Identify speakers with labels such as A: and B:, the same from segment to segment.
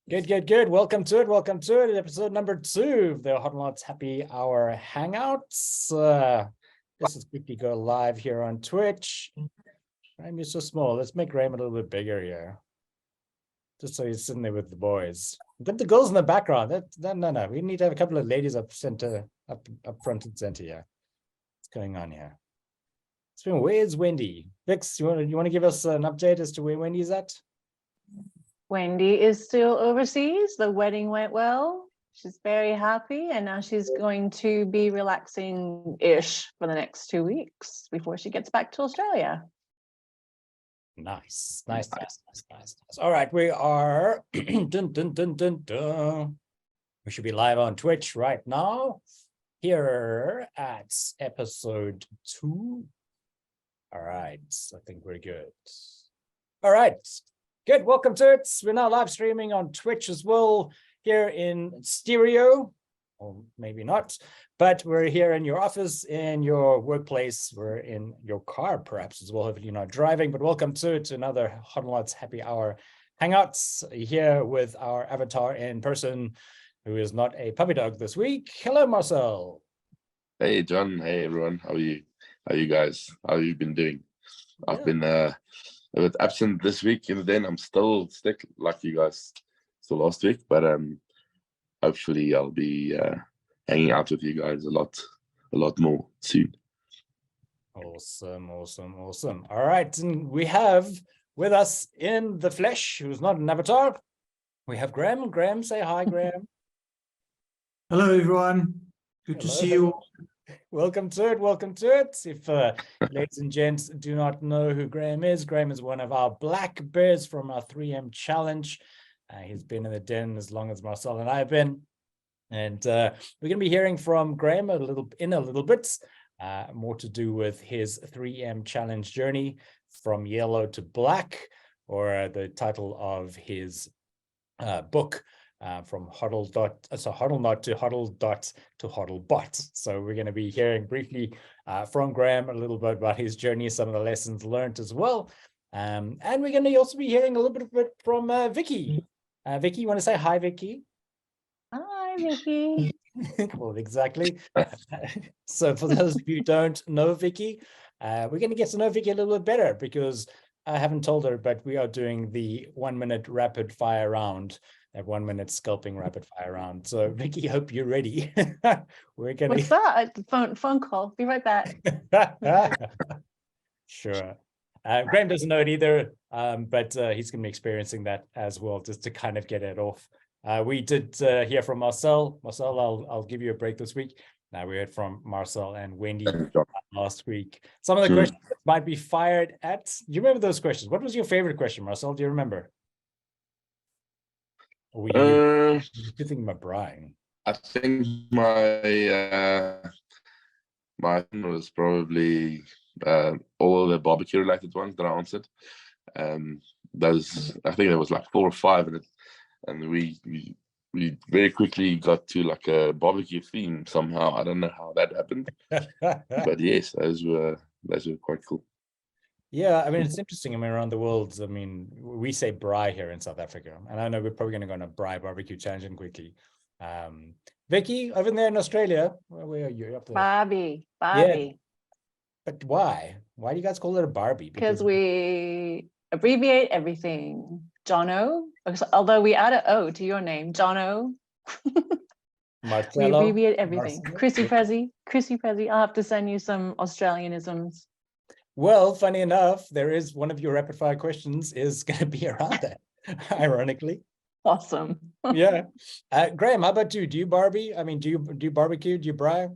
A: Good. Welcome to it. Episode number 2 of the Hodlnots Happy Hour Hangouts. Let's just quickly go live here on Twitch. Graham, you're so small. Let's make Graham a little bit bigger here. Just so he's sitting there with the boys. Get the girls in the background. No. We need to have a couple of ladies up front and center here. What's going on here? Where's Wendy? Vix, you want to give us an update as to where Wendy's at?
B: Wendy is still overseas. The wedding went well. She's very happy, and now she's going to be relaxing-ish for the next 2 weeks before she gets back to Australia.
A: Nice. All right, we are we should be live on Twitch right now here at episode 2. All right, I think we're good. All right, good. Welcome to it. We're now live streaming on Twitch as well, here in stereo, or maybe not, but we're here in your office, in your workplace, we're in your car perhaps as well, hopefully you're not driving. But welcome to another Hodlnots Happy Hour Hangouts, here with our avatar in person, who is not a puppy dog this week. Hello, Marcel.
C: Hey, John. Hey, everyone. How are you? How are you guys? How have you been doing? I've been a bit absent this week in the den. I'm still sick, like you guys, still last week, but hopefully I'll be hanging out with you guys a lot more soon.
A: Awesome. All right, and we have with us in the flesh, who's not an avatar, we have Graham. Graham, say hi, Graham.
D: Hello, everyone. Good to see you all.
A: Welcome to it. If ladies and gents do not know who Graham is one of our black bears from our 3M challenge. He's been in the den as long as Marcel and I have been. And we're going to be hearing from Graham in a little bit, more to do with his 3M challenge journey from yellow to black, or the title of his book, from Hodlnot to Hodldot to Hodlbot. So we're going to be hearing briefly from Graham a little bit about his journey, some of the lessons learned as well. And we're going to also be hearing a little bit from Vicky. Vicky, you want to say hi, Vicky?
B: Hi, Vicky.
A: Well, exactly. So for those of you who don't know Vicky, we're going to get to know Vicky a little bit better, because I haven't told her, but we are doing the 1 minute rapid fire round. That 1 minute scalping rapid fire round. So Vicky, hope you're ready. We're gonna.
B: What's that? Phone call. Be right back.
A: Sure. Graham doesn't know it either, but he's going to be experiencing that as well, just to kind of get it off. We did hear from Marcel. Marcel, I'll give you a break this week. Now we heard from Marcel and Wendy last week. Some of the questions might be fired at. Do you remember those questions? What was your favorite question, Marcel? Do you remember? Or were you thinking about Brian?
C: I think my was probably all the barbecue related ones that I answered. I think there was like 4 or 5 in it, and we very quickly got to like a barbecue theme somehow. I don't know how that happened, but yes, those were quite cool.
A: Yeah, I mean, it's interesting. I mean, around the world, I mean, we say braai here in South Africa, and I know we're probably going to go on a braai barbecue challenge quickly. Vicky, over there in Australia, where are you? Up there?
B: Barbie.
A: Yeah. But why? Why do you guys call it a Barbie?
B: Because we abbreviate everything. Jono, although we add an O to your name, Jono.
A: Marcello,
B: we abbreviate everything.
A: Marcelo.
B: Chrissy Prezi. I'll have to send you some Australianisms.
A: Well, funny enough, there is one of your rapid fire questions is going to be around that, ironically.
B: Awesome.
A: Yeah. Graham, how about you? Do you Barbie? I mean, do you barbecue? Do you braai?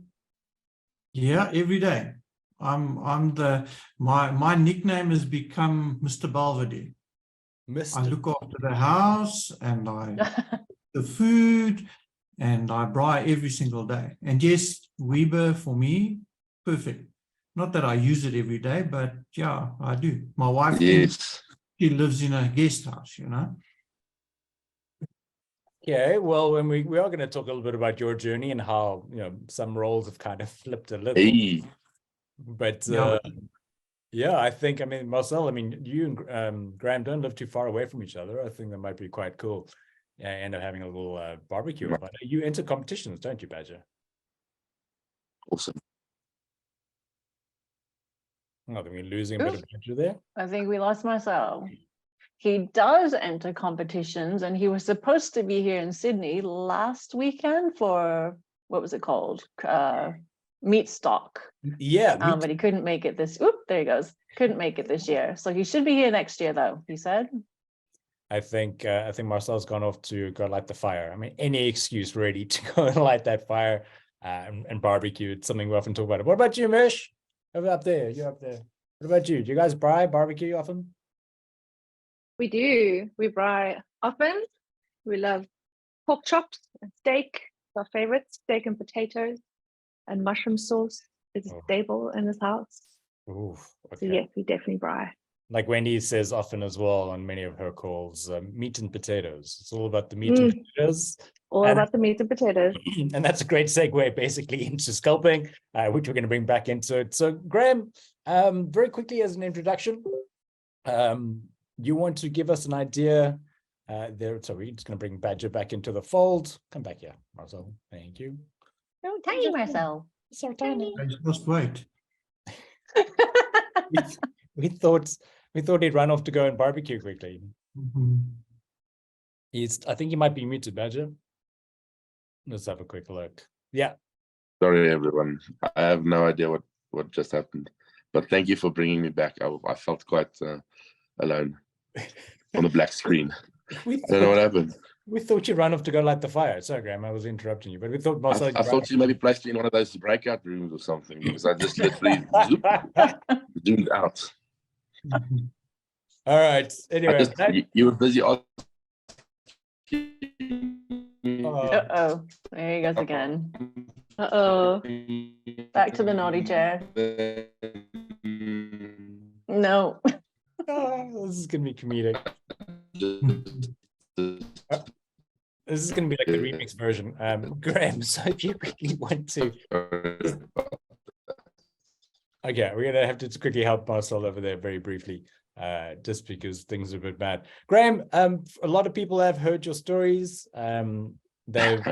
D: Yeah, every day. My nickname has become Mr. Belvedere. I look after the house, and the food, and I braai every single day. And yes, Weber for me, perfect. Not that I use it every day, but yeah, I do. My wife, she lives in a guest house, you know.
A: Okay, well, when we are going to talk a little bit about your journey and how, you know, some roles have kind of flipped a little.
C: Hey.
A: But yeah, I think, I mean, Marcel, I mean, you and Graham don't live too far away from each other. I think that might be quite cool. end up having a little barbecue. But you enter competitions, don't you, Badger?
C: Awesome.
A: Oh, then we're losing a bit of Badger there.
B: I think we lost Marcel. He does enter competitions, and he was supposed to be here in Sydney last weekend for, what was it called? Meat stock.
A: Yeah.
B: But he couldn't make it this. Oop, there he goes. Couldn't make it this year, so he should be here next year, though. He said.
A: I think Marcel's gone off to go light the fire. I mean, any excuse really to go and light that fire and barbecue. It's something we often talk about. What about you, Mish? Over up there, you're up there. What about you? Do you guys barbecue often?
E: We do. We braai often. We love pork chops and steak. It's our favorite. Steak and potatoes and mushroom sauce is a staple in this house.
A: Ooh, okay.
E: So yes, we definitely braai.
A: Like Wendy says often as well on many of her calls, meat and potatoes. It's all about the meat and potatoes.
E: All about the meat and potatoes.
A: And that's a great segue basically into scalping, which we're going to bring back into it. So Graham, very quickly as an introduction, you want to give us an idea there. So we're just going to bring Badger back into the fold. Come back here, Marcel. Thank you.
B: Oh, tiny Marcel.
A: So tiny.
D: I just wait.
A: we thought he'd run off to go and barbecue quickly. I think he might be muted, Badger. Let's have a quick look. Yeah.
C: Sorry, everyone. I have no idea what just happened, but thank you for bringing me back. I felt quite alone on the black screen. I don't know what happened.
A: We thought you'd run off to go light the fire. Sorry, Graham, I was interrupting you, but we thought Marcel.
C: I thought you maybe placed me in one of those breakout rooms or something, because I just literally zoomed out.
A: All right. Anyway,
C: you were busy.
B: Uh-oh. There he goes again. Uh-oh. Back to the naughty chair. No.
A: This is going to be comedic. This is going to be like the remix version. Graham, so if you quickly want to. Okay, we're going to have to quickly help Marcel over there very briefly, just because things are a bit bad. Graham, a lot of people have heard your stories. They've.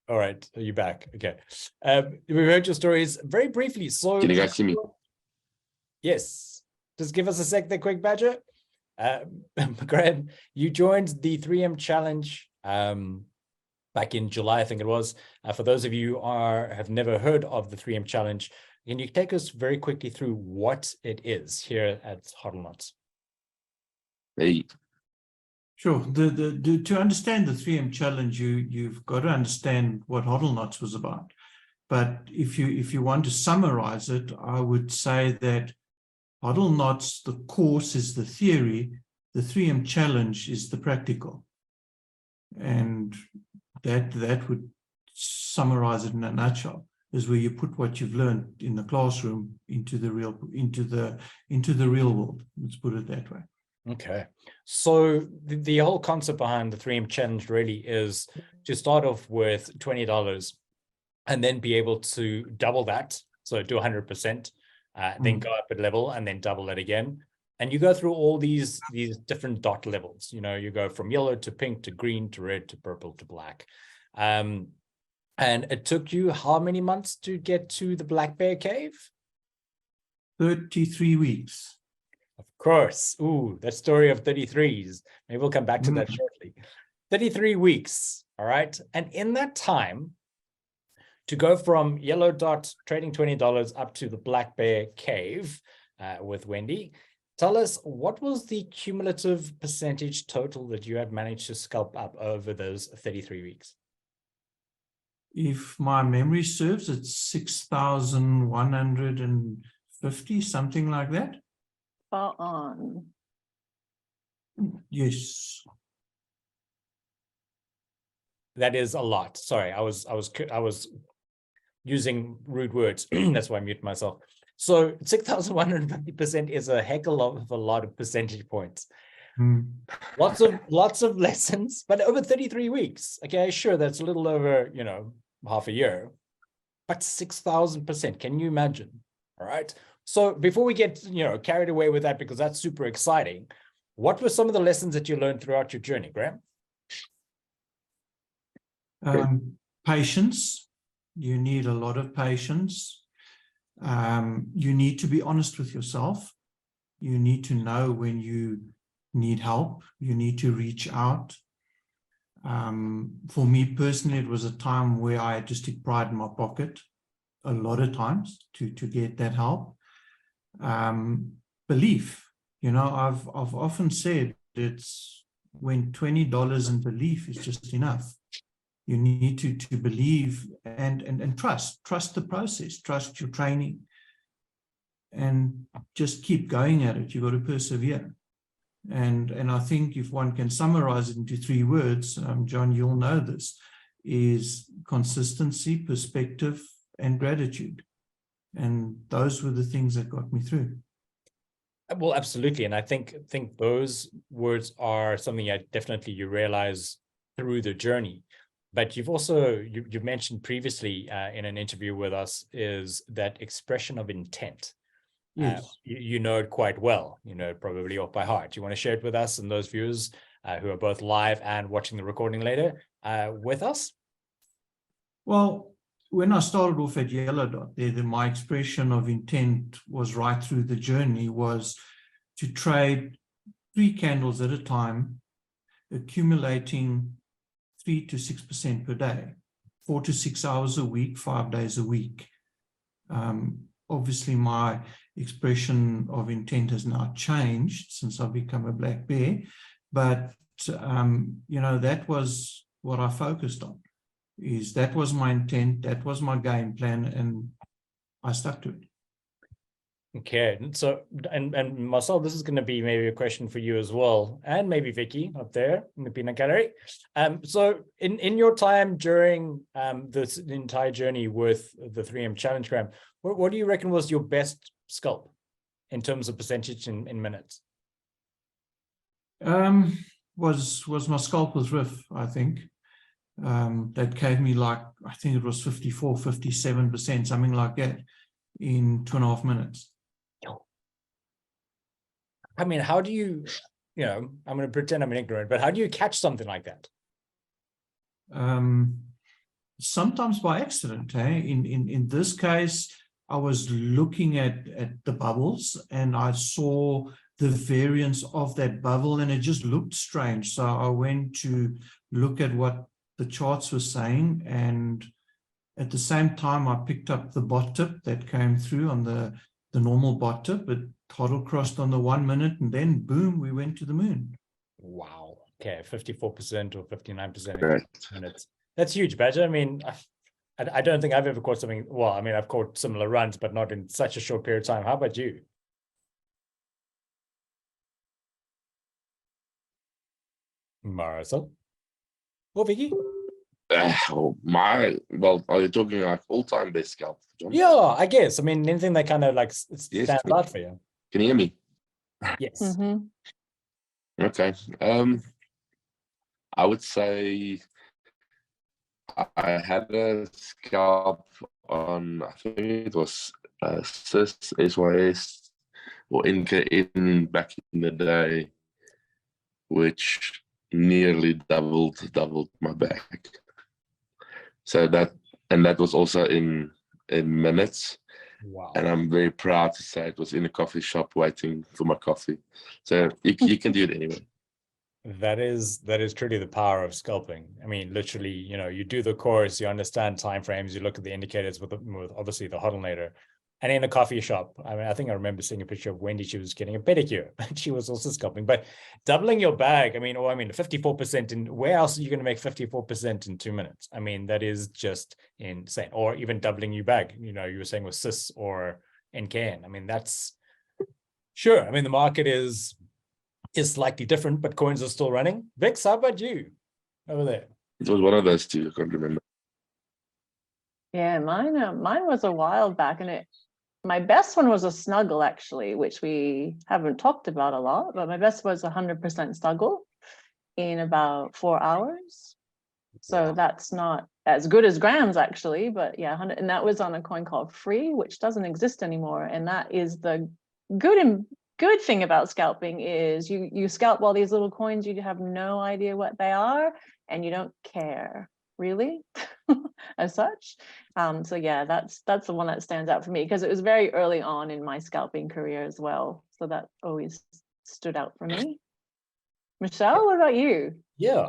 A: All right, are you back? Okay. We've heard your stories very briefly. So
C: can you guys see me?
A: Yes. Just give us a sec there, quick, Badger. Graham, you joined the 3M challenge back in July, I think it was. For those of you have never heard of the 3M challenge, can you take us very quickly through what it is here at Hodlnots?
C: Hey.
D: Sure. To understand the 3M challenge, you've got to understand what Hodlnots was about. But if you want to summarize it, I would say that Hodlnots, the course is the theory, the 3M challenge is the practical. And that would summarize it in a nutshell, is where you put what you've learned in the classroom into the real world. Let's put it that way.
A: Okay. So the whole concept behind the 3M challenge really is to start off with $20 and then be able to double that. So do 100%. Then go up a level and then double it again. And you go through all these different dot levels. You know, you go from yellow to pink to green to red to purple to black. And it took you how many months to get to the Black Bear Cave?
D: 33 weeks.
A: Of course. Ooh, that story of 33s. Maybe we'll come back to that shortly. 33 weeks. All right. And in that time, to go from yellow dot trading $20 up to the Black Bear Cave with Wendy, tell us, what was the cumulative percentage total that you had managed to scalp up over those 33 weeks?
D: If my memory serves, it's 6,150, something like that.
B: Spot on.
D: Yes.
A: That is a lot. Sorry, I was using rude words. That's why I mute myself. So 6,150% is a heck of a lot of percentage points. Lots of lessons, but over 33 weeks. Okay, sure, that's a little over, half a year, but 6,000%. Can you imagine? All right. So before we get, carried away with that, because that's super exciting, what were some of the lessons that you learned throughout your journey, Graham?
D: Patience. You need a lot of patience. You need to be honest with yourself. You need to know when you need help. You need to reach out. For me personally, it was a time where I had to stick pride in my pocket a lot of times to get that help. Belief. You know, I've often said it's when $20 in belief is just enough. You need to believe and trust the process, trust your training, and just keep going at it. You've got to persevere. And I think if one can summarize it into 3 words, John, you'll know this, is consistency, perspective, and gratitude. And those were the things that got me through.
A: Well, absolutely. And I think those words are something that definitely you realize through the journey. But you've also, you've mentioned previously in an interview with us, is that expression of intent.
D: Yes.
A: You know it quite well, you know it probably off by heart. You want to share it with us and those viewers who are both live and watching the recording later with us?
D: Well, when I started off at Yellow Dot, my expression of intent was right through the journey was to trade 3 candles at a time, accumulating 3 to 6% per day, 4 to 6 hours a week, 5 days a week. Obviously, my expression of intent has now changed since I've become a black bear, but you know, that was what I focused on. That was my intent, that was my game plan, and I stuck to it.
A: Okay, so and Marcel, this is going to be maybe a question for you as well, and maybe Vicky up there in the peanut gallery. So in your time during this entire journey with the 3M Challenge, Graham, what do you reckon was your best scalp in terms of percentage in minutes?
D: Was my scalp with Riff, I think. That gave me, like, I think it was 54, 57%, something like that, in 2.5 minutes.
A: I mean, how do you know, I'm going to pretend I'm ignorant, but how do you catch something like that?
D: Sometimes by accident. In this case, I was looking at the bubbles and I saw the variance of that bubble and it just looked strange. So I went to look at what the charts were saying, and at the same time I picked up the bot tip that came through on the normal bot tip. It total crossed on the 1 minute, and then boom, we went to the moon.
A: Wow. Okay, 54% or 59%
C: Right.
A: in minutes. That's huge, Badger. I mean, I don't think I've ever caught something. Well, I mean, I've caught similar runs, but not in such a short period of time. How about you? Marcel? Or Vicky?
C: Well, are you talking like all-time best scalp, John?
A: Yeah, I guess. I mean, anything that kind of like stands out for you.
C: Can you hear me?
A: Yes.
B: Mm-hmm.
C: Okay. I would say I had a scalp on, I think it was SIS, SYS, or in back in the day, which nearly doubled my back. So that was also in minutes.
A: Wow.
C: And I'm very proud to say it was in a coffee shop waiting for my coffee. So you can do it anyway.
A: That is truly the power of scalping. I mean, literally, you know, you do the course, you understand timeframes, you look at the indicators with obviously the Hodlnator, and in a coffee shop. I mean, I think I remember seeing a picture of Wendy. She was getting a pedicure, and she was also scalping. But doubling your bag, I mean, 54% in. Where else are you going to make 54% in 2 minutes? I mean, that is just insane. Or even doubling your bag. You know, you were saying with CIS or NKN. I mean, that's sure. I mean, the market is slightly different, but coins are still running. Vix, how about you over there?
C: It was one of those two. I can't remember.
B: Yeah, mine was a while back, and my best one was a snuggle, actually, which we haven't talked about a lot, but my best was 100% snuggle in about 4 hours. So
A: Wow.
B: that's not as good as Graham's, actually, but yeah, 100, and that was on a coin called Free, which doesn't exist anymore. And that is the good thing about scalping is you scalp all these little coins, you have no idea what they are, and you don't care. really as such. So yeah, that's the one that stands out for me because it was very early on in my scalping career as well. So that always stood out for me. Michelle, what about you?
A: Yeah.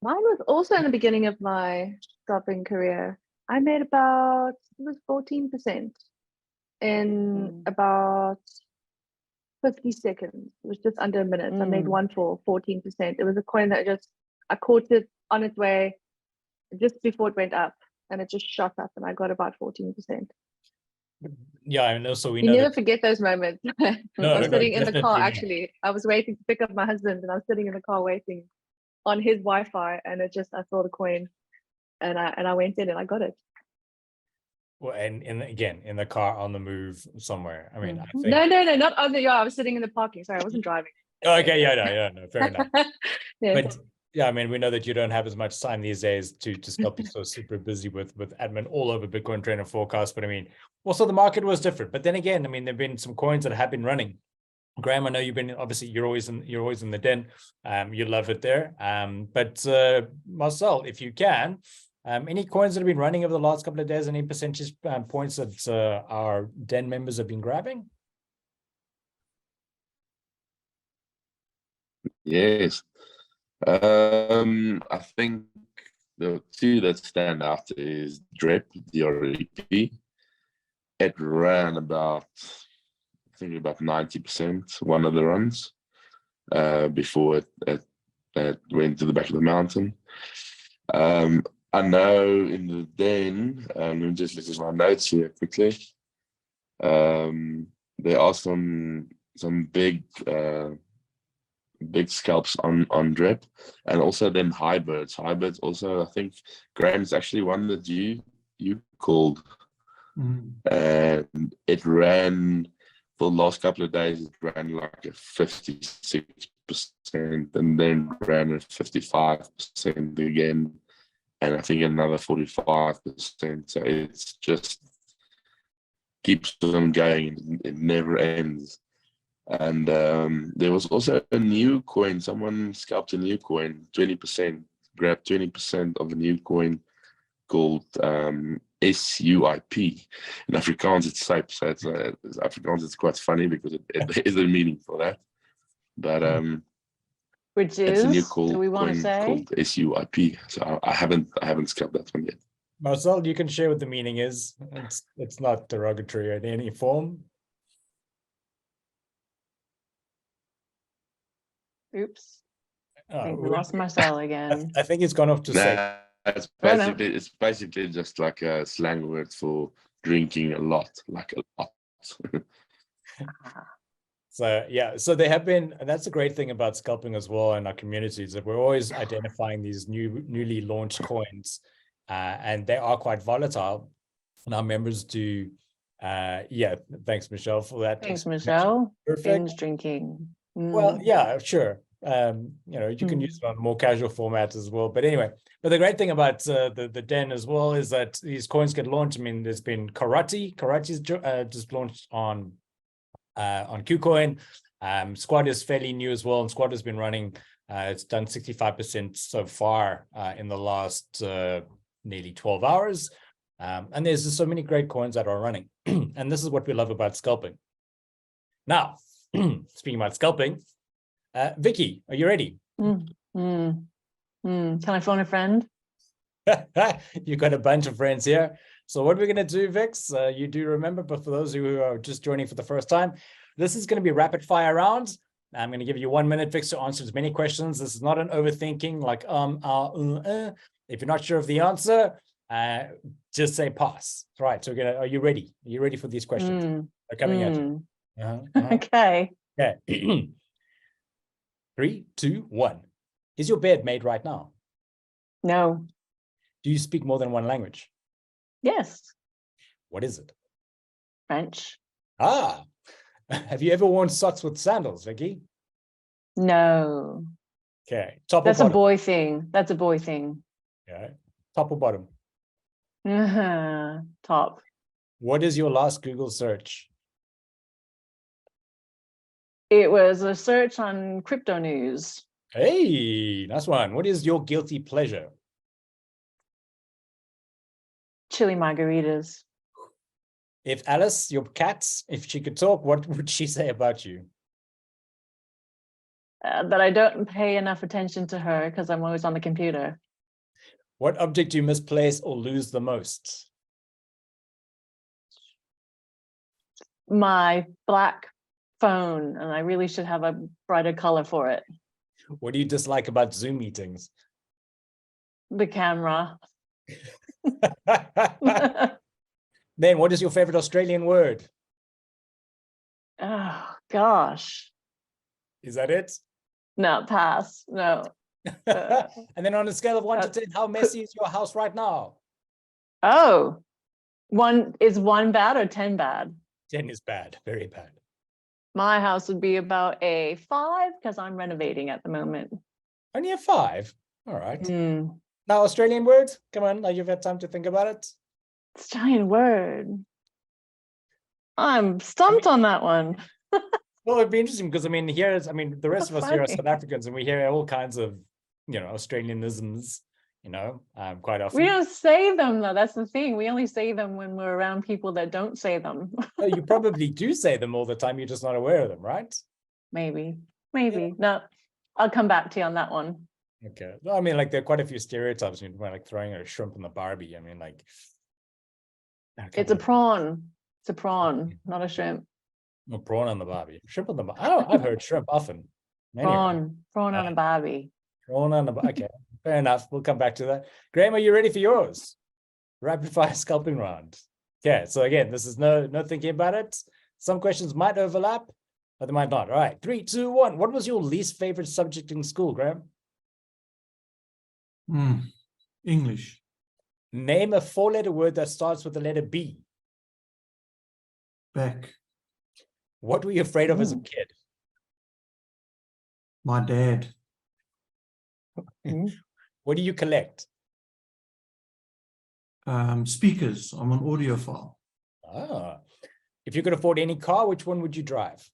E: Mine was also in the beginning of my scalping career. I made about, it was 14% in about 50 seconds. It was just under a minute. I made one for 14%. It was a coin that I caught it on its way just before it went up, and it just shot up, and I got about 14%.
A: Yeah, I know. So we
E: You
A: know
E: never
A: that.
E: forget those moments. I
A: No,
E: was sitting in the
A: definitely
E: car,
A: not.
E: actually. I was waiting to pick up my husband, and I was sitting in the car waiting on his Wi-Fi, and I saw the coin, and I went in and I got it.
A: Well, and again, in the car on the move somewhere. I mean, I think.
E: No, not on the. Yeah, I was sitting in the parking. Sorry, I wasn't driving.
A: Okay, no, fair enough.
E: Yeah.
A: But yeah, I mean, we know that you don't have as much time these days to scalp. You're so super busy with admin all over Bitcoin Trend and Forecast. But I mean, also the market was different. But then again, I mean, there've been some coins that have been running. Graham, I know you've been, obviously you're always in the den. You love it there. But Marcel, if you can, any coins that have been running over the last couple of days, any percentage points that our den members have been grabbing?
C: Yes. I think the two that stand out is DREP, DREP. It ran about, I think about 90% one of the runs before it went to the back of the mountain. I know in the den, let me just look at my notes here quickly. There are some big scalps on drip, and also then hybrids. Hybrids also, I think Graham's actually one that you called, and it ran for the last couple of days. It ran like a 56%, and then ran at 55% again, and I think another 45%. So it's just keeps on going. It never ends. And there was also a new coin. Someone scalped a new coin, 20%, grabbed 20% of a new coin called SUIP. In Afrikaans, it's SIP. So it's Afrikaans, it's quite funny because it is a meaning for that. But
B: which
C: it's a new
B: is, do we want to
C: coin
B: say?
C: called SUIP. So I haven't scalped that one yet.
A: Marcel, you can share what the meaning is. It's not derogatory in any form.
B: Oops. I
A: Oh,
B: think we lost Marcel again.
A: I think it's gone off to say.
C: It's
B: Oh, no.
C: basically just like a slang word for drinking a lot, like a lot.
A: So yeah, so they have been, and that's a great thing about scalping as well in our communities, that we're always identifying these newly launched coins, and they are quite volatile. And our members do, yeah. Thanks, Michelle, for that.
B: Thanks, Michelle.
A: Perfect.
B: Binge drinking.
A: Well, yeah, sure. You can use it on more casual formats as well. But anyway, but the great thing about the den as well is that these coins get launched. I mean, there's been Karachi's just launched on KuCoin. Squad is fairly new as well, and Squad has been running. It's done 65% so far in the last nearly 12 hours. And there's just so many great coins that are running. And this is what we love about scalping. Now, speaking about scalping, Vicky, are you ready?
B: Can I phone a friend?
A: You've got a bunch of friends here. So what we're going to do, Vix, you do remember, but for those who are just joining for the first time, this is going to be rapid fire rounds. I'm going to give you 1 minute, Vix, to answer as many questions. This is not an overthinking, like If you're not sure of the answer, just say pass. Right. So are you ready? Are you ready for these questions? They're coming at you.
B: Okay.
A: Okay. 3, 2, 1. Is your bed made right now?
B: No.
A: Do you speak more than one language?
B: Yes.
A: What is it?
B: French.
A: Ah, have you ever worn socks with sandals, Vicky?
B: No.
A: Okay. Top
B: That's
A: or
B: a
A: bottom?
B: boy thing. That's a boy thing.
A: Okay. Top or bottom?
B: Top.
A: What is your last Google search?
B: It was a search on crypto news.
A: Hey, nice one. What is your guilty pleasure?
B: Chili margaritas.
A: If Alice, your cat, if she could talk, what would she say about you?
B: That I don't pay enough attention to her because I'm always on the computer.
A: What object do you misplace or lose the most?
B: My black phone, and I really should have a brighter color for it.
A: What do you dislike about Zoom meetings?
B: The camera.
A: Then what is your favorite Australian word?
B: Oh, gosh.
A: Is that it?
B: No, pass. No.
A: And then on a scale of 1 to 10, how messy is your house right now?
B: Oh, is 1 bad or 10 bad?
A: 10 is bad, very bad.
B: My house would be about a 5 because I'm renovating at the moment.
A: Only a 5. All right.
B: Mm.
A: Now, Australian words. Come on, now you've had time to think about it.
B: Australian word. I'm stumped on that one.
A: Well, it'd be interesting because the rest of us here are
B: Funny.
A: South Africans, and we hear all kinds of, Australianisms, quite often.
B: We don't say them though. That's the thing. We only say them when we're around people that don't say them.
A: Oh, you probably do say them all the time. You're just not aware of them, right?
B: Maybe. No, I'll come back to you on that one.
A: Okay. Well, there are quite a few stereotypes. Like throwing a shrimp in the Barbie.
B: It's a prawn. It's a prawn, not a shrimp.
A: A prawn on the Barbie. Shrimp on the Barbie. Oh, I've heard shrimp often. Anyway,
B: Prawn on a Barbie.
A: prawn on the Barbie. Okay, fair enough. We'll come back to that. Graham, are you ready for yours? Rapid fire scalping round. Okay, so again, this is no thinking about it. Some questions might overlap, but they might not. All right, 3, 2, 1. What was your least favorite subject in school, Graham?
D: English.
A: Name a 4-letter word that starts with the letter B.
D: Back.
A: What were you afraid of as a kid?
D: My dad.
A: What do you collect?
D: Speakers. I'm an audiophile.
A: Ah, if you could afford any car, which one would you drive?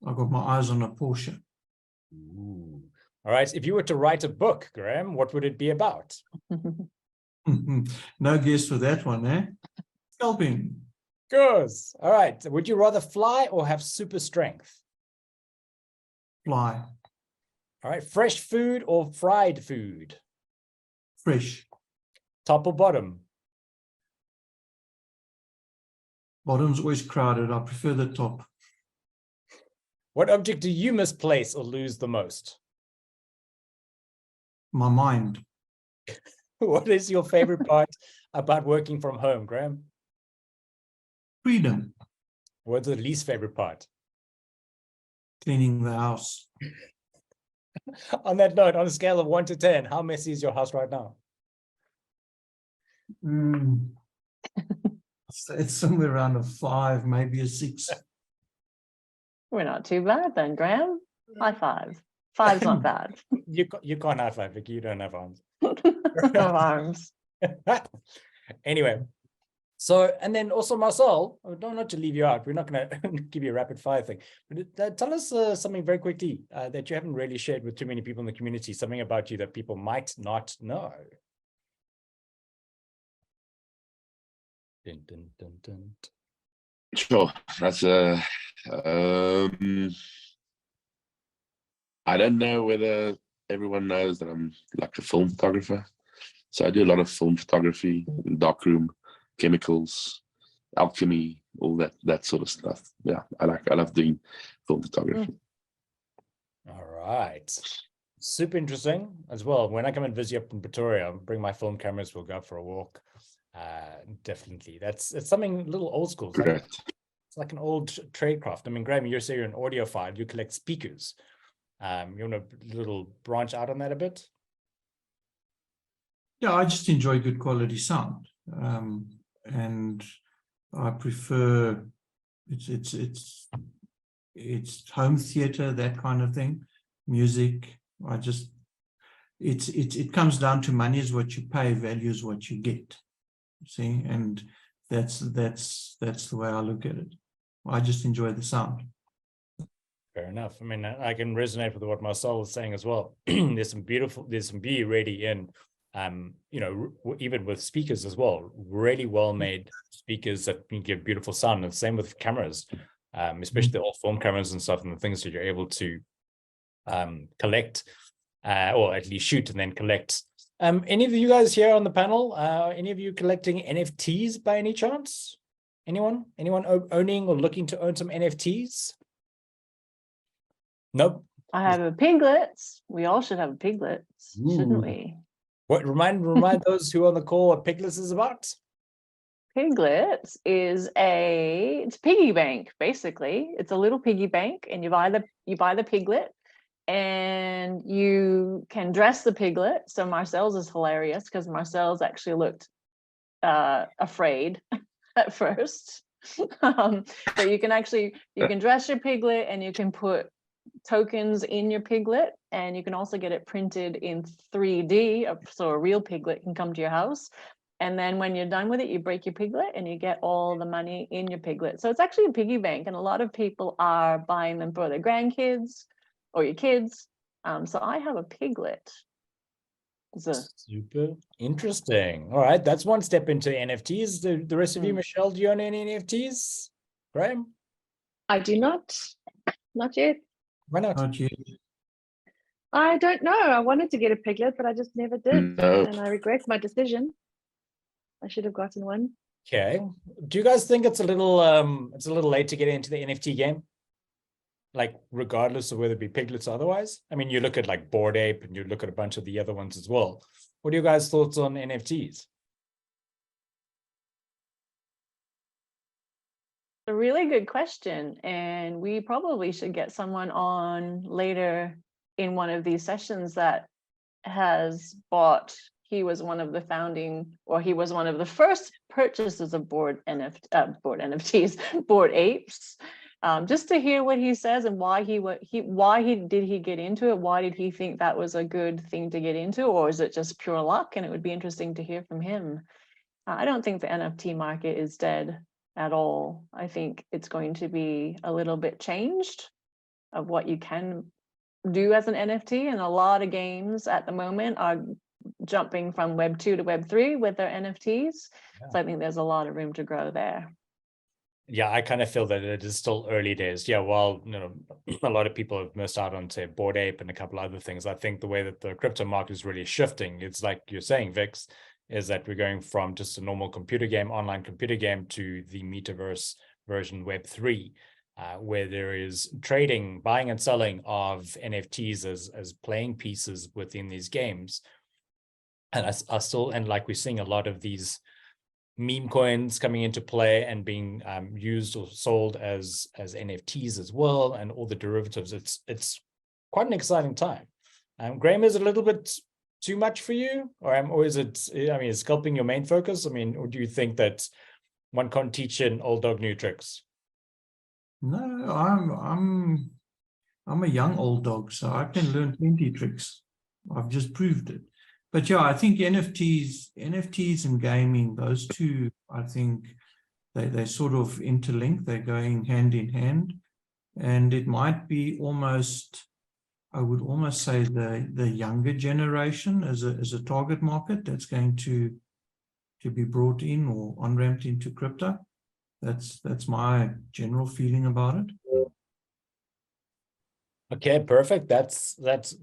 D: I got my eyes on a Porsche.
A: Ooh. All right. If you were to write a book, Graham, what would it be about?
D: No guess for that one, eh? Scalping.
A: Good. All right. Would you rather fly or have super strength?
D: Fly.
A: All right. Fresh food or fried food?
D: Fresh.
A: Top or bottom?
D: Bottom's always crowded. I prefer the top.
A: What object do you misplace or lose the most?
D: My mind.
A: What is your favorite part about working from home, Graham?
D: Freedom.
A: What's the least favorite part?
D: Cleaning the house.
A: On that note, on a scale of 1 to 10, how messy is your house right now?
D: It's somewhere around a 5, maybe a 6.
B: We're not too bad then, Graham. High 5. 5's not bad.
A: You can't high five, Vicky. You don't have arms.
B: Of arms.
A: Anyway, so, and then also Marcel, not to leave you out, we're not going to give you a rapid fire thing, but tell us something very quickly that you haven't really shared with too many people in the community, something about you that people might not know. Dun, dun, dun, dun.
C: Sure. That's I don't know whether everyone knows that I'm like a film photographer. So I do a lot of film photography, darkroom, chemicals, alchemy, all that sort of stuff. Yeah, I love doing film photography.
A: All right. Super interesting as well. When I come and visit up in Pretoria, I'll bring my film cameras, we'll go out for a walk. Definitely. It's something a little old school. It's like an old tradecraft. Graham, you're saying you're an audiophile, you collect speakers. You want to little branch out on that a bit?
D: Yeah, I just enjoy good quality sound. And I prefer it's home theater, that kind of thing, music. It comes down to money is what you pay, value is what you get. See, and that's the way I look at it. I just enjoy the sound.
A: Fair enough. I mean, I can resonate with what Marcel is saying as well. There's some beauty really in, even with speakers as well, really well made speakers that can give beautiful sound. And same with cameras, especially the all film cameras and stuff, and the things that you're able to collect, or at least shoot and then collect. Any of you guys here on the panel, any of you collecting NFTs by any chance? Anyone owning or looking to own some NFTs? Nope.
B: I have a piglets. We all should have piglets, shouldn't we?
A: What remind those who are on the call what Piglets is about?
B: Piglets is it's piggy bank, basically. It's a little piggy bank, and you buy the piglet, and you can dress the piglet. So Marcel's is hilarious because Marcel's actually looked afraid at first. But you can dress your piglet, and you can put tokens in your piglet, and you can also get it printed in 3D, so a real piglet can come to your house. And then when you're done with it, you break your piglet and you get all the money in your piglet. So it's actually a piggy bank, and a lot of people are buying them for their grandkids or your kids. So I have a piglet.
A: Super interesting. All right, that's one step into NFTs. The rest of you, Michelle, do you own any NFTs? Graham?
E: I do not yet.
A: Why not?
D: Not yet.
E: I don't know. I wanted to get a piglet, but I just never did.
C: No.
E: And I regret my decision. I should have gotten one.
A: Okay. Do you guys think it's a little late to get into the NFT game? Like, regardless of whether it be piglets or otherwise? I mean, you look at like Bored Ape and you look at a bunch of the other ones as well. What are you guys' thoughts on NFTs?
B: A really good question, and we probably should get someone on later in one of these sessions that has bought. He was one of the first purchasers of Bored Apes, just to hear what he says and why did he get into it? Why did he think that was a good thing to get into, or is it just pure luck? And it would be interesting to hear from him. I don't think the NFT market is dead at all. I think it's going to be a little bit changed of what you can do as an NFT, and a lot of games at the moment are jumping from Web 2 to Web 3 with their NFTs.
A: Yeah.
B: So I think there's a lot of room to grow there.
A: Yeah, I kind of feel that it is still early days. Yeah, while a lot of people have missed out on, say, Bored Ape and a couple other things, I think the way that the crypto market is really shifting, it's like you're saying, Vix, is that we're going from just a normal computer game, online computer game, to the metaverse version Web 3, where there is trading, buying and selling of NFTs as playing pieces within these games. And like we're seeing a lot of these meme coins coming into play and being used or sold as NFTs as well, and all the derivatives. It's quite an exciting time. Graham, is it a little bit too much for you, or is it? I mean, is scalping your main focus? I mean, or do you think that one can't teach an old dog new tricks?
D: No, I'm a young old dog, so I can learn plenty tricks. I've just proved it. But yeah, I think NFTs and gaming, those two, I think they sort of interlink. They're going hand in hand, and it might be almost, I would almost say, the younger generation as a target market that's going to be brought in or on-ramped into crypto. That's my general feeling about it.
A: Okay, perfect. That's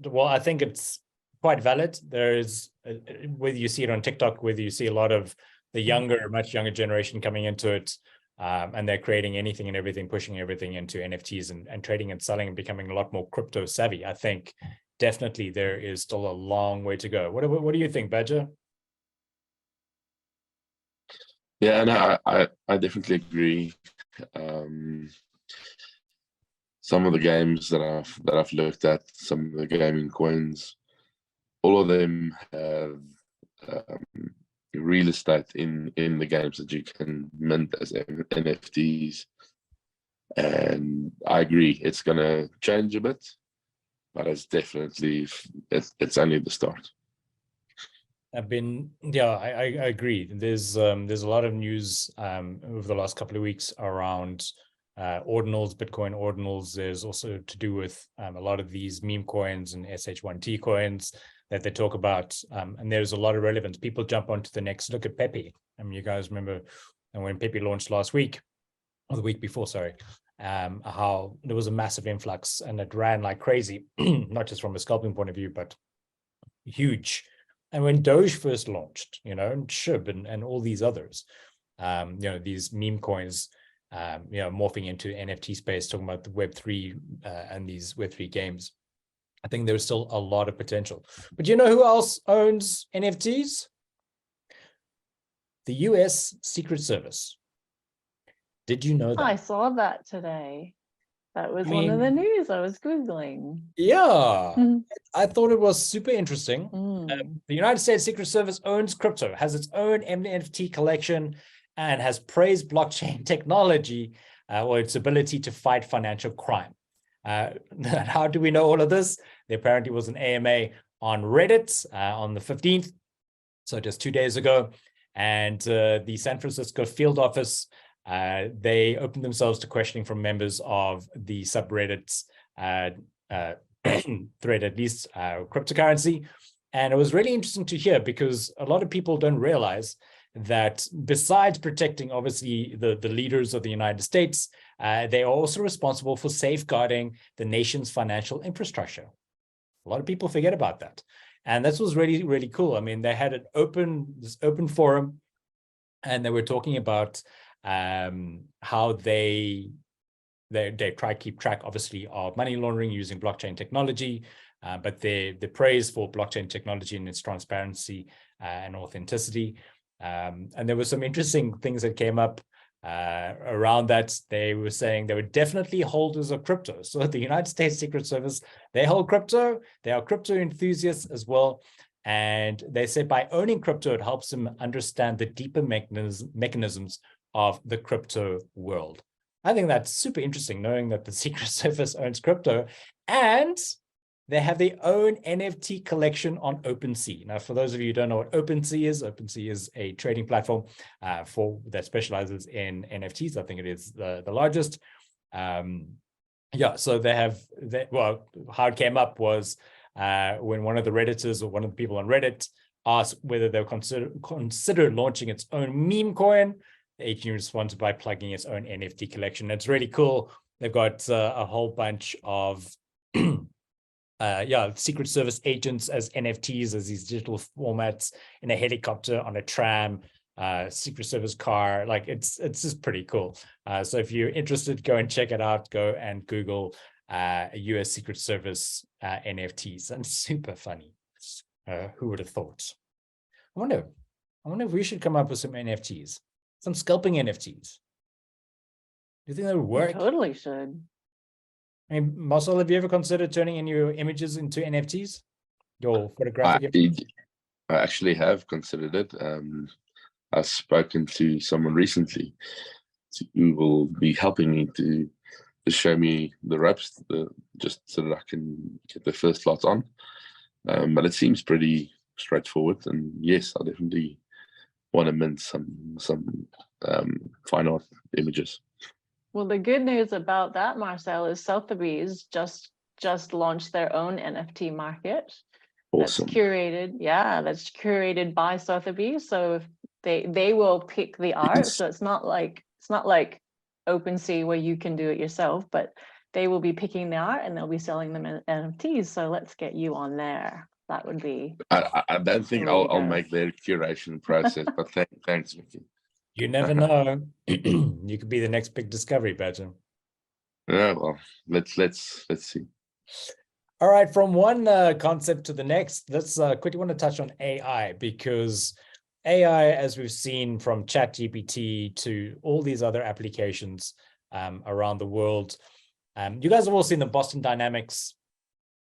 A: well, I think it's quite valid. There's whether you see it on TikTok, whether you see a lot of the much younger generation coming into it, and they're creating anything and everything, pushing everything into NFTs and trading and selling and becoming a lot more crypto savvy. I think definitely there is still a long way to go. What do you think, Badger?
C: Yeah, no, I definitely agree. Some of the games that I've looked at, some of the gaming coins, all of them have real estate in the games that you can mint as NFTs. And I agree, it's gonna change a bit, but it's definitely it's only the start.
A: I agree. There's a lot of news over the last couple of weeks around ordinals, Bitcoin ordinals. There's also to do with a lot of these meme coins and SH1T coins that they talk about. And there's a lot of relevance. People jump onto the next. Look at Pepe. You guys remember when Pepe launched last week, or the week before, sorry, how there was a massive influx and it ran like crazy, not just from a scalping point of view, but huge. And when Doge first launched, and SHIB and all these others, these meme coins, morphing into NFT space, talking about the Web3 and these Web3 games, I think there's still a lot of potential. But you know who else owns NFTs? The US Secret Service. Did you know that?
B: I saw that today. That was one of the news I was Googling.
A: Yeah, I thought it was super interesting.
B: Mm.
A: The United States Secret Service owns crypto, has its own NFT collection, and has praised blockchain technology or its ability to fight financial crime. How do we know all of this? There apparently was an AMA on Reddit on the 15th, so just 2 days ago, and the San Francisco field office, they opened themselves to questioning from members of the subreddit's thread, at least cryptocurrency. And it was really interesting to hear, because a lot of people don't realize that besides protecting, obviously, the leaders of the United States, they are also responsible for safeguarding the nation's financial infrastructure. A lot of people forget about that. And this was really, really cool. I mean, they had this open forum, and they were talking about how they try to keep track, obviously, of money laundering using blockchain technology, but the praise for blockchain technology and its transparency and authenticity. And there were some interesting things that came up around that. They were saying they were definitely holders of crypto. So the United States Secret Service, they hold crypto. They are crypto enthusiasts as well. And they said by owning crypto, it helps them understand the deeper mechanisms of the crypto world. I think that's super interesting, knowing that the Secret Service owns crypto and they have their own NFT collection on OpenSea. Now, for those of you who don't know what OpenSea is a trading platform that specializes in NFTs. I think it is the largest. So they have, how it came up was when one of the Redditors, or one of the people on Reddit, asked whether they'll consider launching its own meme coin. The agency responded by plugging its own NFT collection. It's really cool. They've got a whole bunch of Secret Service agents as NFTs, as these digital formats, in a helicopter, on a tram, Secret Service car. Like it's just pretty cool. So if you're interested, go and check it out. Go and Google US Secret Service NFTs, and super funny. Who would have thought? I wonder if we should come up with some NFTs, some scalping NFTs. Do you think that would work?
B: You totally should.
A: I mean, Marcel, have you ever considered turning in your images into NFTs? Your photographic images?
C: I actually have considered it. I've spoken to someone recently who will be helping me to show me the reps, just so that I can get the first lot on. But it seems pretty straightforward, and yes, I definitely want to mint some fine art images.
B: Well, the good news about that, Marcel, is Sotheby's just launched their own NFT market.
C: Awesome.
B: That's curated. Yeah, that's curated by Sotheby's. So if they will pick the art. So it's not like OpenSea where you can do it yourself, but they will be picking the art and they'll be selling them in NFTs. So let's get you on there. That would be.
C: I don't think I'll make their curation process, but thanks, Vicky.
A: You never know. You could be the next big discovery, Badger.
C: Yeah, well, let's see.
A: All right, from one concept to the next, let's quickly want to touch on AI, because AI, as we've seen from ChatGPT to all these other applications around the world, you guys have all seen the Boston Dynamics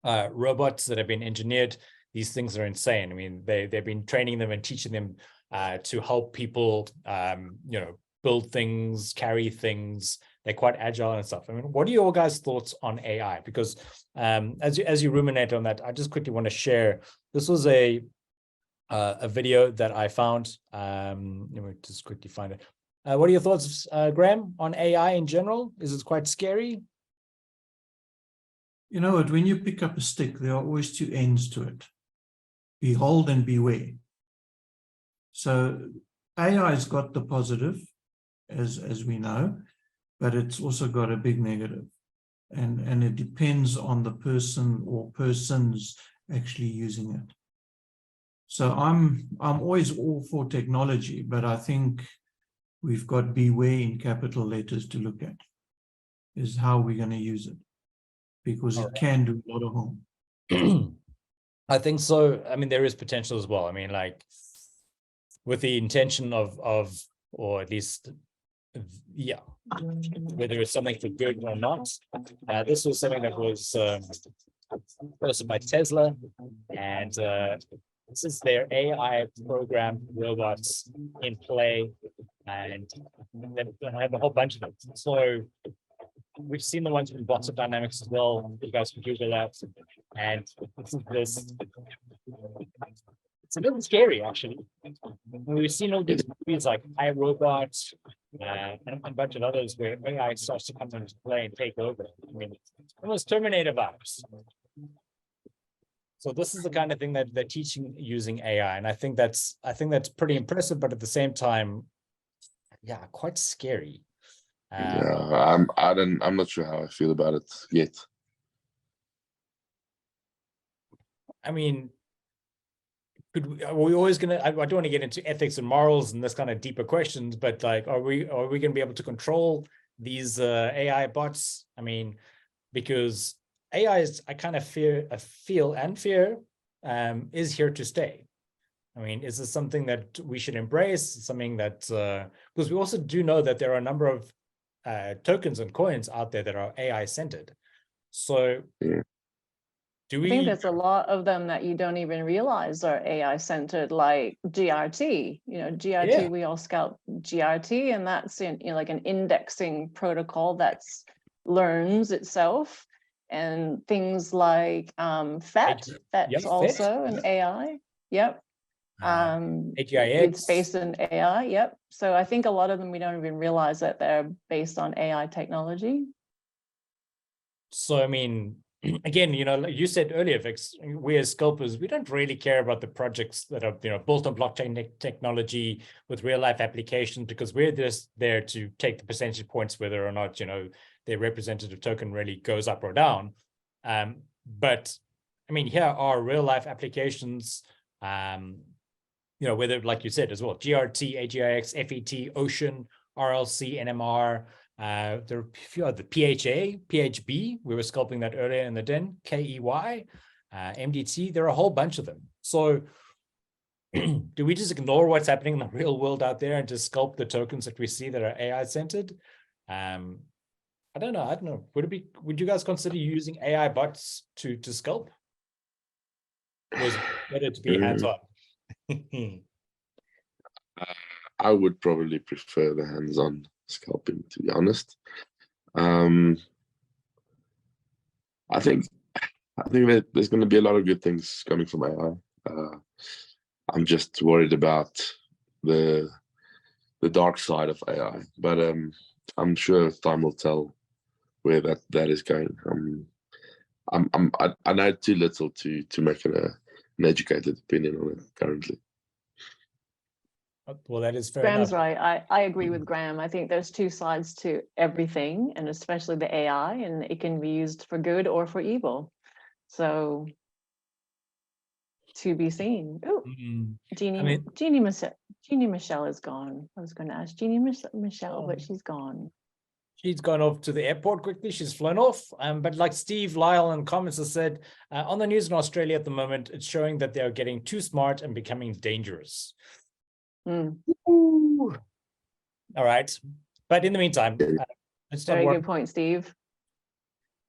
A: robots that have been engineered. These things are insane. I mean, they've been training them and teaching them to help people, build things, carry things. They're quite agile and stuff. I mean, what are your guys' thoughts on AI? Because as you ruminate on that, I just quickly want to share. This was a video that I found. Let me just quickly find it. What are your thoughts, Graham, on AI in general? Is it quite scary?
D: You know what, when you pick up a stick, there are always two ends to it. Behold and beware. So AI's got the positive, as we know, but it's also got a big negative. And it depends on the person or persons actually using it. So I'm always all for technology, but I think we've got beware in capital letters to look at, is how we're going to use it, because it can do a lot of harm.
A: I think so. I mean, there is potential as well. I mean, like with the intention of, or at least, yeah, whether it's something for good or not. This was something that was posted by Tesla, and this is their AI program robots in play, and they have a whole bunch of them. So we've seen the ones from Bottom Dynamics as well. You guys can Google that, and this. It's a little scary, actually. We've seen all these movies like iRobot and a bunch of others where AI starts to come into play and take over. I mean, it's almost Terminator vibes. So this is the kind of thing that they're teaching using AI, and I think that's pretty impressive, but at the same time, yeah, quite scary.
C: Yeah, I'm not sure how I feel about it yet. I
A: mean, are we always gonna? I don't want to get into ethics and morals and this kind of deeper questions, but like, are we gonna be able to control these AI bots? I mean, because AI is, I kind of fear is here to stay. I mean, is this something that we should embrace? Something that because we also do know that there are a number of tokens and coins out there that are AI centered. So
C: yeah.
B: I think there's a lot of them that you don't even realize are AI centered, like GRT. You know, GRT, yeah. We all scalp GRT, and that's like an indexing protocol that's learns itself, and things like FET. That's also an AI. Yep. It's based in AI. Yep. So I think a lot of them we don't even realize that they're based on AI technology.
A: So I mean, again, you know, like you said earlier, Vix, we as scalpers, we don't really care about the projects that are, you know, built on blockchain technology with real life applications, because we're just there to take the percentage points, whether or not, you know, their representative token really goes up or down. But I mean, here are real life applications, you know, whether, like you said as well, GRT, AGIX, FET, Ocean, RLC, NMR. There are a few other, PHA, PHB, we were sculpting that earlier in the den, KEY, MDT, there are a whole bunch of them. So do we just ignore what's happening in the real world out there and just sculpt the tokens that we see that are AI centered? I don't know. Would you guys consider using AI bots to sculpt? Or is it better to be hands-on?
C: I would probably prefer the hands-on scalping, to be honest. I think that there's going to be a lot of good things coming from AI. I'm just worried about the dark side of AI, but I'm sure time will tell where that is going. I know too little to make an educated opinion on it currently.
A: Well, that is fair
B: Graham's
A: enough.
B: right. I agree with Graham. I think there's two sides to everything, and especially the AI, and it can be used for good or for evil. So to be seen. Oh, Jeannie Michelle is gone. I was going to ask Jeannie Michelle, but she's gone.
A: She's gone off to the airport quickly. She's flown off. But like Steve Lyle in comments has said, on the news in Australia at the moment, it's showing that they are getting too smart and becoming dangerous. All right. But in the meantime,
B: very good point, Steve.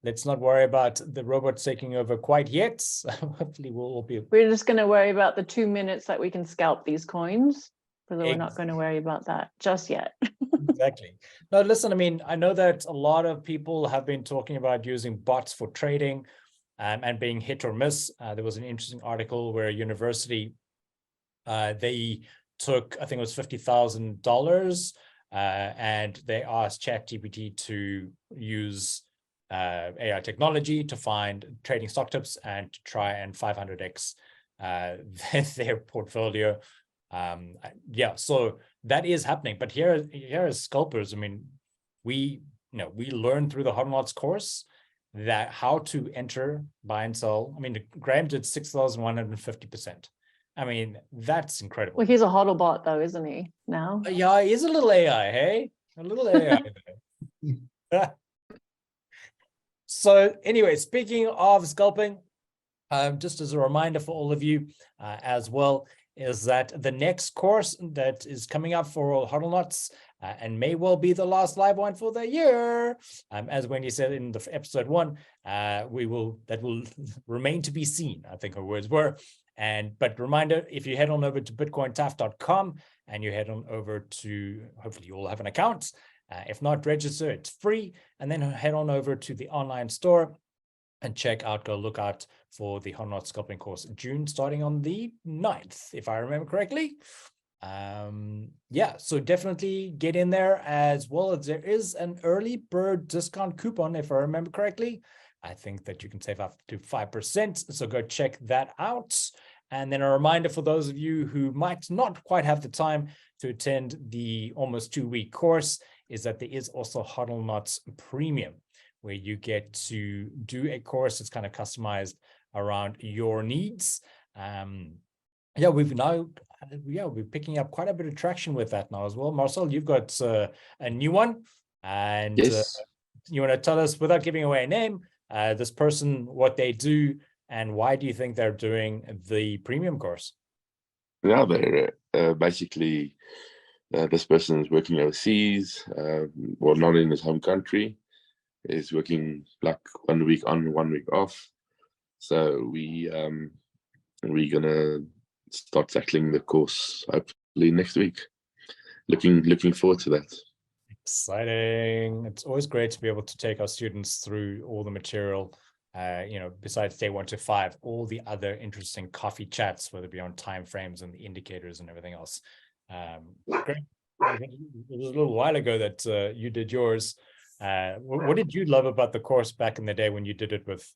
A: Let's not worry about the robots taking over quite yet. Hopefully we'll be.
B: We're just going to worry about the 2 minutes that we can scalp these coins. So we're not going to worry about that just yet.
A: Exactly. No, listen, I mean, I know that a lot of people have been talking about using bots for trading and being hit or miss. There was an interesting article where a university, they took, I think it was $50,000 and they asked ChatGPT to use AI technology to find trading stock tips and to try and 500x their portfolio. Yeah, so that is happening. But here as scalpers, I mean, we learned through the Hodlnots course that how to enter, buy and sell. I mean, Graham did 6,150%. I mean, that's incredible.
B: Well, he's a Hodlbot though, isn't he? Now.
A: Yeah, he is a little AI, hey? A little AI there. So anyway, speaking of scalping, just as a reminder for all of you as well, is that the next course that is coming up for Hodlnots and may well be the last live one for the year, as Wendy said in the episode 1, that will remain to be seen, I think her words were. But reminder, if you head on over to bitcointaf.com and you head on over to, hopefully you all have an account. If not, register, it's free, and then head on over to the online store and go look out for the Hodlnots scalping course in June, starting on the 9th, if I remember correctly. Yeah, so definitely get in there, as well as there is an early bird discount coupon, if I remember correctly. I think that you can save up to 5%, so go check that out. And then a reminder for those of you who might not quite have the time to attend the almost 2-week course is that there is also Hodlnots Premium, where you get to do a course that's kind of customized around your needs. Yeah, we're picking up quite a bit of traction with that now as well. Marcel, you've got a new one, and
C: Yes.
A: you want to tell us, without giving away a name, this person, what they do, and why do you think they're doing the premium course?
C: Yeah, they're basically this person is working overseas, well, not in his home country. Is working like 1 week on, 1 week off. So we're gonna start tackling the course hopefully next week. Looking forward to that.
A: Exciting. It's always great to be able to take our students through all the material, besides day 1 to 5, all the other interesting coffee chats, whether it be on timeframes and the indicators and everything else. Great. I think it was a little while ago that you did yours. What did you love about the course back in the day when you did it with,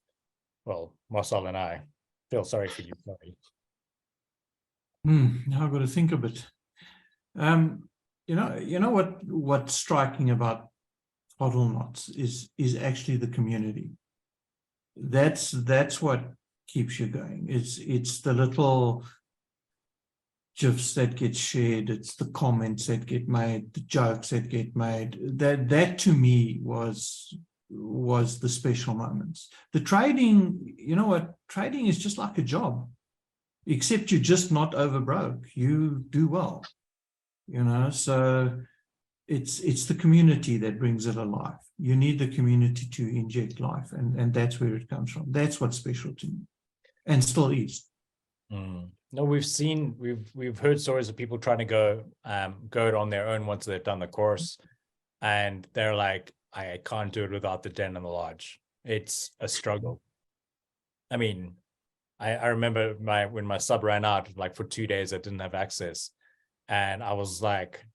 A: well, Marcel and I? Feel sorry for you. Sorry.
D: Now I've got to think a bit. You know what's striking about Hodlnots is actually the community. That's what keeps you going. It's the little GIFs that get shared, it's the comments that get made, the jokes that get made. That to me was the special moments. The trading, you know what, trading is just like a job, except you're just not over broke. You do well, so it's the community that brings it alive. You need the community to inject life, and that's where it comes from. That's what's special to me, and still is.
A: No, we've heard stories of people trying to go it on their own once they've done the course, and they're like, I can't do it without the den and the lodge. It's a struggle. I mean, I remember when my sub ran out, like for 2 days, I didn't have access, and I was like,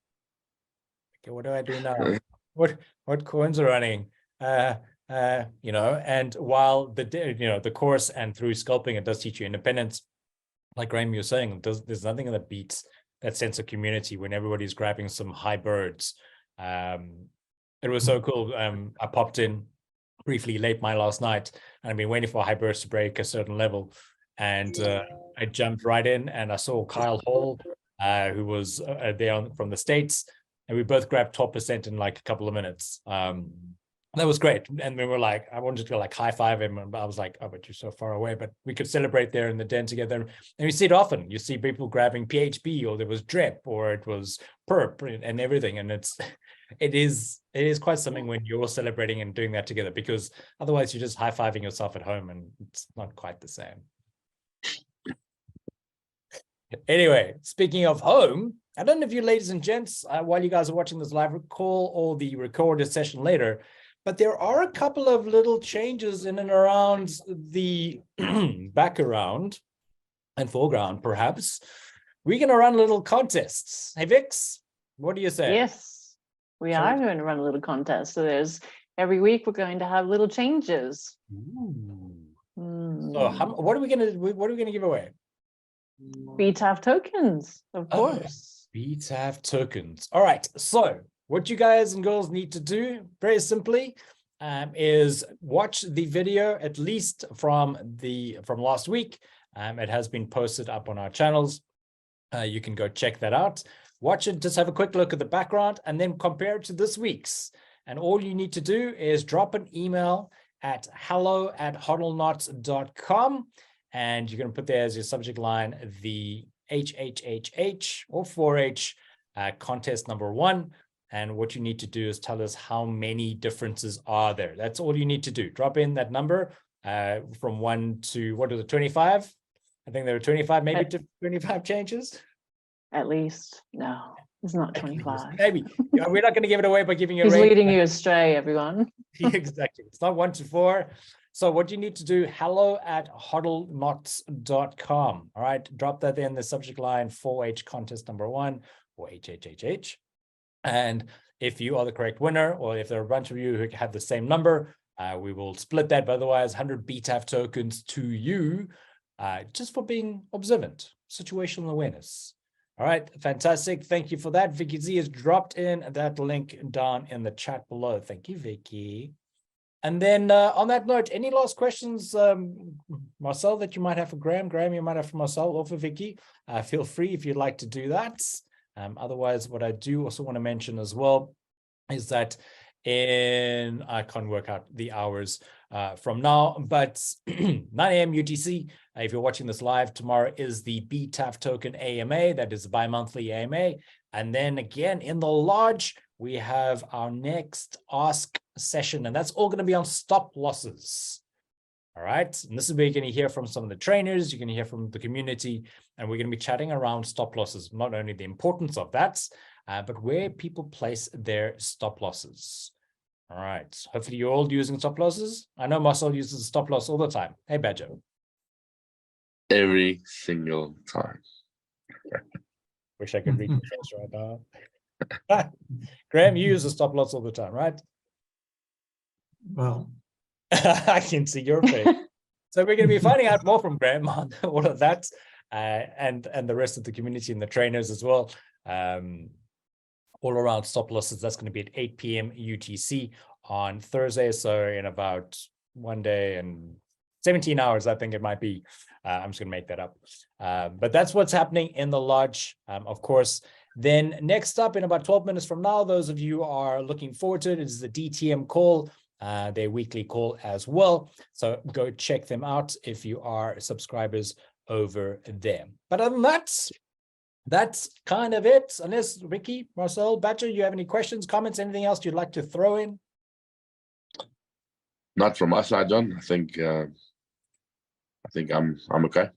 A: okay, what do I do now? What coins are running? And while the course and through scalping, it does teach you independence. Like Graham, you're saying, there's nothing that beats that sense of community when everybody's grabbing some high birds. It was so cool. I popped in briefly late last night, and I've been waiting for high birds to break a certain level, and I jumped right in, and I saw Kyle Hall, who was there from the States, and we both grabbed 12% in like a couple of minutes. That was great. And we were like, I wanted to like high five him, and I was like, oh, but you're so far away. But we could celebrate there in the den together. And we see it often. You see people grabbing PHP, or there was drip, or it was perp and everything. And it is quite something when you're celebrating and doing that together, because otherwise you're just high fiving yourself at home, and it's not quite the same. Anyway, speaking of home, I don't know if you ladies and gents, while you guys are watching this live call or the recorded session later, but there are a couple of little changes in and around the background and foreground, perhaps. We're going to run little contests. Hey, Vix, what do you say?
B: Yes. We
A: So-
B: are going to run a little contest. So there's every week we're going to have little changes.
A: Ooh. So
B: Mm.
A: what are we gonna give away?
B: BTAF tokens, of
A: Oh.
B: course.
A: BTAF tokens. All right. So what you guys and girls need to do very simply is watch the video at least from last week. It has been posted up on our channels. You can go check that out. Watch it, just have a quick look at the background and then compare it to this week's. And all you need to do is drop an email at hello@hodlnots.com. And you're going to put there as your subject line the HHHH or 4H contest number 1. And what you need to do is tell us how many differences are there. That's all you need to do. Drop in that number from 1 to, what was it, 25? I think there were 25, maybe 25 changes.
B: At least. No, it's not
A: At least,
B: 25.
A: maybe. Yeah, we're not going to give it away by giving you a
B: He's
A: range.
B: leading you astray, everyone.
A: Exactly. It's not 1 to 4. So what you need to do, hello@hodlnots.com. All right. Drop that in the subject line 4H contest number 1 or HHHH. And if you are the correct winner, or if there are a bunch of you who have the same number, we will split that. But otherwise, 100 BTAF tokens to you, just for being observant, situational awareness. All right, fantastic. Thank you for that. Vicky Z has dropped in that link down in the chat below. Thank you, Vicky. And then on that note, any last questions, Marcel, that you might have for Graham? Graham, you might have for Marcel or for Vicky. Feel free if you'd like to do that. Otherwise, what I do also want to mention as well is that I can't work out the hours from now, but 9 a.m. UTC, if you're watching this live, tomorrow is the BTAF token AMA, that is the bi-monthly AMA. And then again, in the lodge, we have our next Ask session, and that's all going to be on stop losses. All right, and this is where you're going to hear from some of the trainers, you're going to hear from the community, and we're going to be chatting around stop losses, not only the importance of that, but where people place their stop losses. All right, hopefully you're all using stop losses. I know Marcel uses a stop loss all the time. Hey, Badger.
C: Every single time.
A: Wish I could read your face right now. Graham, you use a stop loss all the time, right?
D: Well,
A: I can see your face. So we're going to be finding out more from Graham on all of that, and the rest of the community and the trainers as well. All around stop losses. That's going to be at 8 p.m. UTC on Thursday. So in about 1 day and 17 hours, I think it might be. I'm just going to make that up. But that's what's happening in the lodge, of course. Then next up, in about 12 minutes from now, those of you are looking forward to it, is the DTM call, their weekly call as well. So go check them out if you are subscribers over there. But other than that, that's kind of it. Unless Ricky, Marcel, Badger, you have any questions, comments, anything else you'd like to throw in?
C: Not from my side, John. I think I'm okay.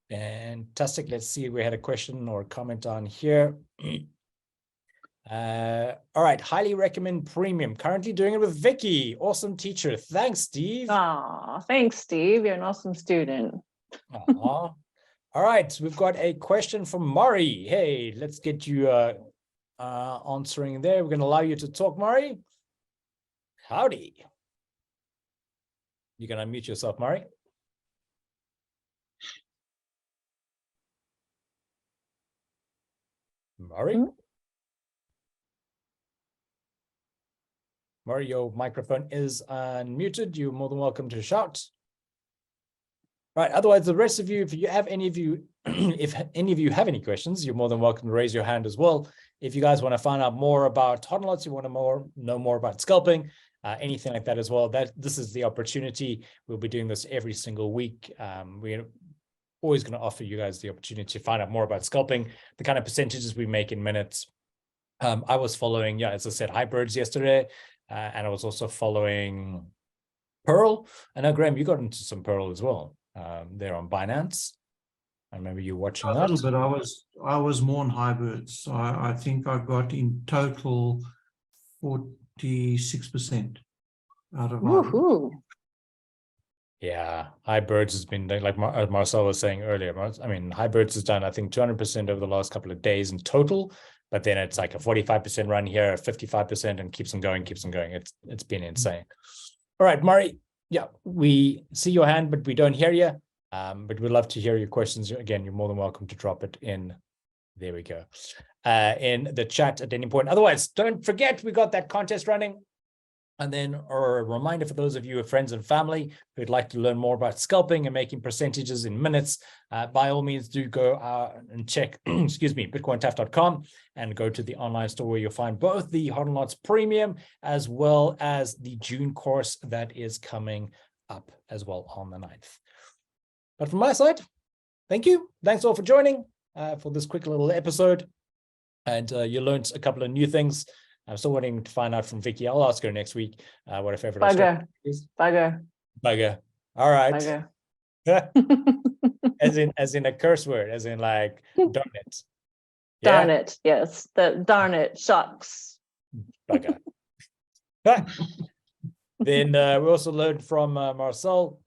A: Fantastic. Let's see if we had a question or a comment on here. All right. Highly recommend premium. Currently doing it with Vicky. Awesome teacher. Thanks, Steve.
B: Aw, thanks, Steve. You're an awesome student.
A: All right. We've got a question from Murray. Hey, let's get you answering there. We're going to allow you to talk, Murray. Howdy. You can unmute yourself, Murray. Murray?
B: Hmm?
A: Murray, your microphone is unmuted. You're more than welcome to shout. Right. Otherwise, the rest of you, if any of you have any questions, you're more than welcome to raise your hand as well. If you guys want to find out more about Hodlnots, you want to know more about scalping, anything like that as well, this is the opportunity. We'll be doing this every single week. We're always going to offer you guys the opportunity to find out more about scalping, the kind of percentages we make in minutes. I was following, as I said, hybrids yesterday, and I was also following Pearl. I know, Graham, you got into some Pearl as well. There on Binance. I remember you watching that.
D: a little bit. I was more on hybrids. I think I got in total 46% out of hybrids.
B: Woohoo.
A: Yeah, hybrids has been, like Marcel was saying earlier. I mean, hybrids has done, I think, 200% over the last couple of days in total. but then it's like a 45% run here, 55%, and keeps on going. It's been insane. All right, Murray. Yeah, we see your hand, but we don't hear you. But we'd love to hear your questions. Again, you're more than welcome to drop it in. There we go. In the chat at any point. Otherwise, don't forget we got that contest running. And then a reminder for those of you who are friends and family who'd like to learn more about scalping and making percentages in minutes, by all means do go and check, excuse me, bitcointaf.com and go to the online store where you'll find both the Hodlnots Premium as well as the June course that is coming up as well on the 9th. But from my side, thank you. Thanks all for joining for this quick little episode. And you learned a couple of new things. I'm still waiting to find out from Vicky. I'll ask her next week what her favorite
B: Bugger.
A: is.
B: Bugger.
A: All right.
B: Bugger.
A: as in a curse word, as in like darn it.
B: Darn it. Yes. Darn it. Shucks.
A: Bugger. Then we also learned from Marcel,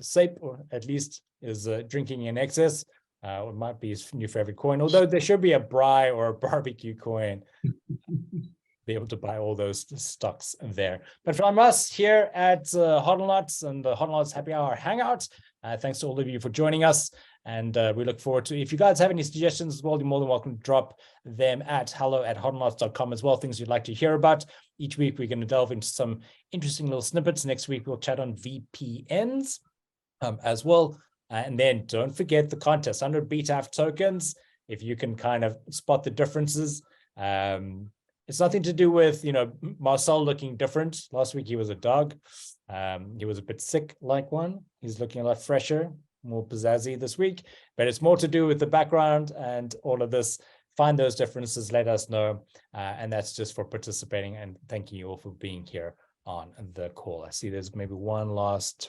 A: SAPE, or at least is drinking in excess. It might be his new favorite coin, although there should be a braai or a barbecue coin. Be able to buy all those stocks there. But from us here at Hodlnots and the Hodlnots Happy Hour Hangout, thanks to all of you for joining us. And we look forward to, if you guys have any suggestions as well, you're more than welcome to drop them at hello@hodlnots.com as well, things you'd like to hear about. Each week, we're going to delve into some interesting little snippets. Next week, we'll chat on VPNs as well. And then don't forget the contest, 100 BTAF tokens, if you can kind of spot the differences. It's nothing to do with, Marcel looking different. Last week, he was a dog. He was a bit sick like one. He's looking a lot fresher, more pizzazzy this week. But it's more to do with the background and all of this. Find those differences, let us know. And that's just for participating. And thank you all for being here on the call. I see there's maybe one last.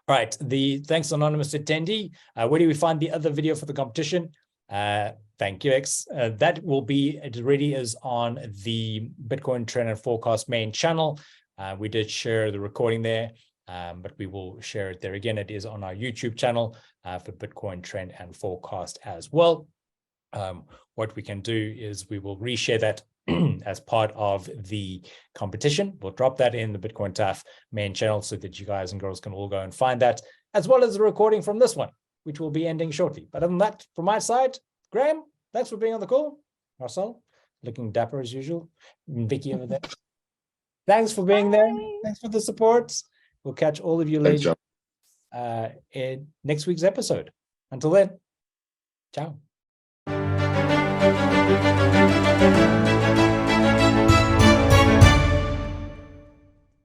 A: All right, the thanks anonymous attendee. Where do we find the other video for the competition? Thank you, X. That will be, it already is on the Bitcoin Trend and Forecast main channel. We did share the recording there, but we will share it there again. It is on our YouTube channel for Bitcoin Trend and Forecast as well. What we can do is we will reshare that as part of the competition. We'll drop that in the Bitcoin TAF main channel so that you guys and girls can all go and find that, as well as the recording from this one, which will be ending shortly. But other than that, from my side, Graham, thanks for being on the call. Marcel, looking dapper as usual. Vicky over there. Thanks for being there. Thanks for the support. We'll catch all of you later in next week's episode. Until then, ciao.